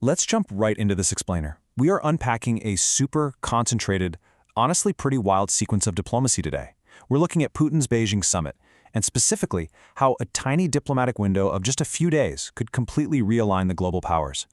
Let's jump right into this explainer. We are unpacking a super concentrated, honestly pretty wild sequence of diplomacy today. We're looking at Putin's Beijing summit, and specifically how a tiny diplomatic window of just a few days could completely realign the global powers.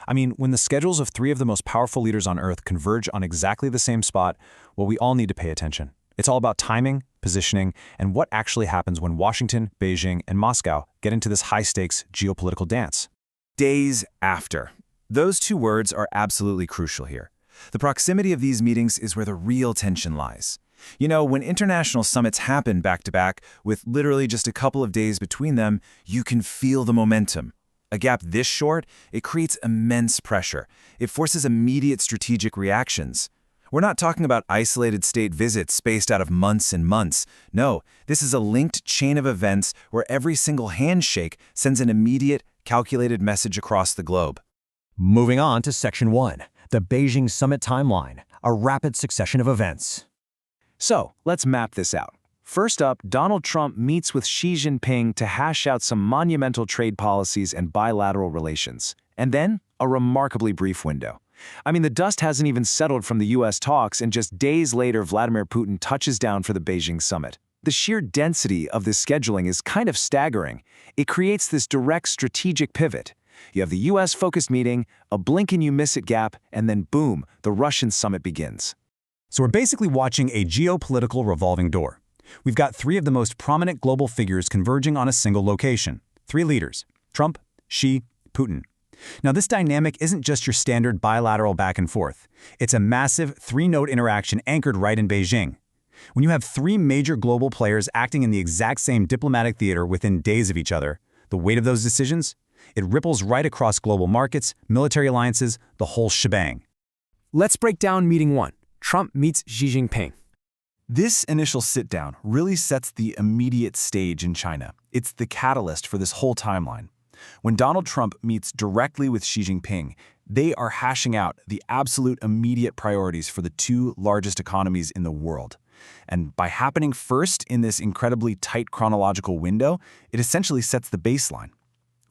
I mean, when the schedules of three of the most powerful leaders on Earth converge on exactly the same spot, well, we all need to pay attention. It's all about timing, positioning, and what actually happens when Washington, Beijing, and Moscow get into this high-stakes geopolitical dance. Days after. Those two words are absolutely crucial here. The proximity of these meetings is where the real tension lies. You know, when international summits happen back-to-back, with literally just a couple of days between them, you can feel the momentum. A gap this short, it creates immense pressure. It forces immediate strategic reactions. We're not talking about isolated state visits spaced out of months and months. No, this is a linked chain of events where every single handshake sends an immediate, calculated message across the globe. Moving on to Section 1, the Beijing Summit Timeline, a rapid succession of events. So, let's map this out. First up, Donald Trump meets with Xi Jinping to hash out some monumental trade policies and bilateral relations. And then, a remarkably brief window. I mean, the dust hasn't even settled from the U.S. talks, and just days later, Vladimir Putin touches down for the Beijing summit. The sheer density of this scheduling is kind of staggering. It creates this direct strategic pivot. You have the U.S.-focused meeting, a blink-and-you-miss-it gap, and then boom, the Russian summit begins. So we're basically watching a geopolitical revolving door. We've got three of the most prominent global figures converging on a single location. Three leaders: Trump, Xi, Putin. Now, this dynamic isn't just your standard bilateral back and forth. It's a massive three-node interaction anchored right in Beijing. When you have three major global players acting in the exact same diplomatic theater within days of each other, the weight of those decisions, it ripples right across global markets, military alliances, the whole shebang. Let's break down meeting 1. Trump meets Xi Jinping. This initial sit-down really sets the immediate stage in China. It's the catalyst for this whole timeline. When Donald Trump meets directly with Xi Jinping, they are hashing out the absolute immediate priorities for the two largest economies in the world. And by happening first in this incredibly tight chronological window, it essentially sets the baseline.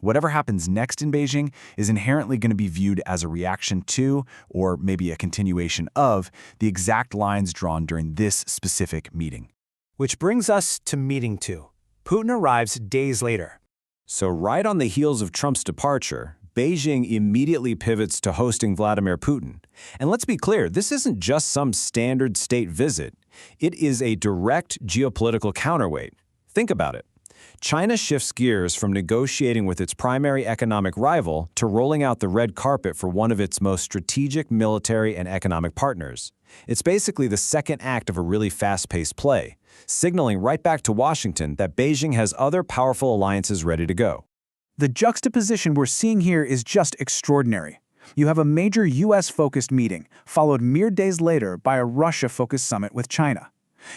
Whatever happens next in Beijing is inherently going to be viewed as a reaction to, or maybe a continuation of, the exact lines drawn during this specific meeting. Which brings us to meeting 2. Putin arrives days later. So right on the heels of Trump's departure, Beijing immediately pivots to hosting Vladimir Putin. And let's be clear, this isn't just some standard state visit. It is a direct geopolitical counterweight. Think about it. China shifts gears from negotiating with its primary economic rival to rolling out the red carpet for one of its most strategic military and economic partners. It's basically the second act of a really fast-paced play, signaling right back to Washington that Beijing has other powerful alliances ready to go. The juxtaposition we're seeing here is just extraordinary. You have a major U.S.-focused meeting, followed mere days later by a Russia-focused summit with China.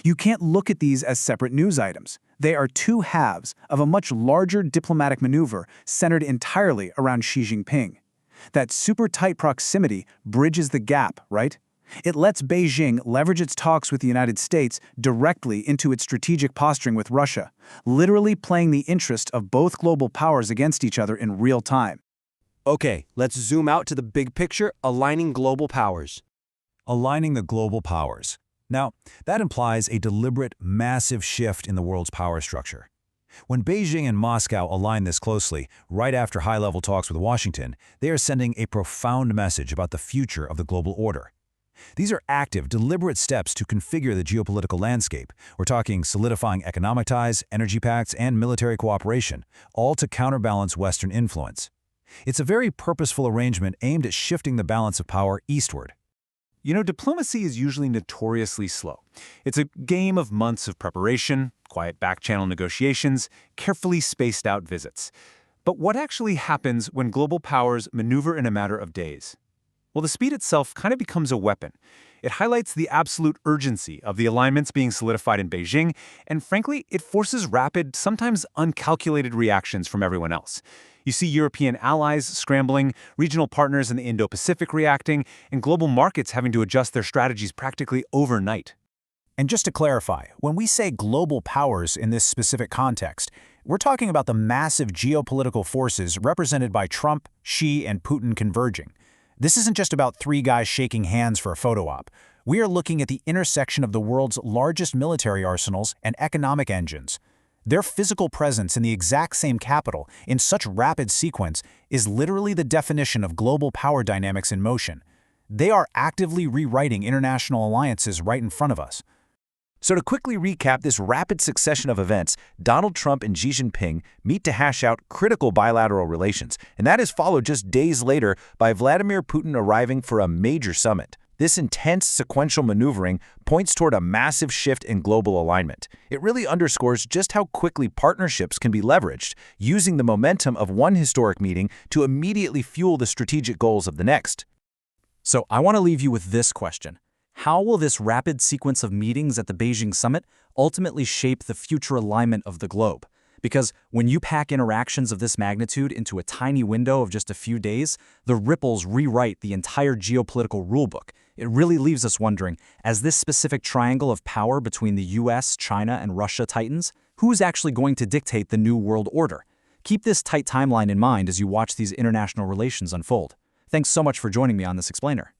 You can't look at these as separate news items. They are two halves of a much larger diplomatic maneuver centered entirely around Xi Jinping. That super tight proximity bridges the gap, right? It lets Beijing leverage its talks with the United States directly into its strategic posturing with Russia, literally playing the interest of both global powers against each other in real time. Okay, let's zoom out to the big picture, aligning global powers. Aligning the global powers. Now, that implies a deliberate, massive shift in the world's power structure. When Beijing and Moscow align this closely, right after high-level talks with Washington, they are sending a profound message about the future of the global order. These are active, deliberate steps to configure the geopolitical landscape. We're talking solidifying economic ties, energy pacts, and military cooperation, all to counterbalance Western influence. It's a very purposeful arrangement aimed at shifting the balance of power eastward. You know, diplomacy is usually notoriously slow. It's a game of months of preparation, quiet back-channel negotiations, carefully spaced out visits. But what actually happens when global powers maneuver in a matter of days? Well, the speed itself kind of becomes a weapon. It highlights the absolute urgency of the alignments being solidified in Beijing, and frankly, it forces rapid, sometimes uncalculated reactions from everyone else. You see European allies scrambling, regional partners in the Indo-Pacific reacting, and global markets having to adjust their strategies practically overnight. And just to clarify, when we say global powers in this specific context, We're talking about the massive geopolitical forces represented by Trump, Xi, and Putin converging. This isn't just about three guys shaking hands for a photo op. We are looking at the intersection of the world's largest military arsenals and economic engines. Their physical presence in the exact same capital in such rapid sequence is literally the definition of global power dynamics in motion. They are actively rewriting international alliances right in front of us. So to quickly recap this rapid succession of events, Donald Trump and Xi Jinping meet to hash out critical bilateral relations, and that is followed just days later by Vladimir Putin arriving for a major summit. This intense sequential maneuvering points toward a massive shift in global alignment. It really underscores just how quickly partnerships can be leveraged, using the momentum of one historic meeting to immediately fuel the strategic goals of the next. So I want to leave you with this question. How will this rapid sequence of meetings at the Beijing summit ultimately shape the future alignment of the globe? Because when you pack interactions of this magnitude into a tiny window of just a few days, the ripples rewrite the entire geopolitical rulebook. It really leaves us wondering, as this specific triangle of power between the US, China, and Russia tightens, who's actually going to dictate the new world order? Keep this tight timeline in mind as you watch these international relations unfold. Thanks so much for joining me on this explainer.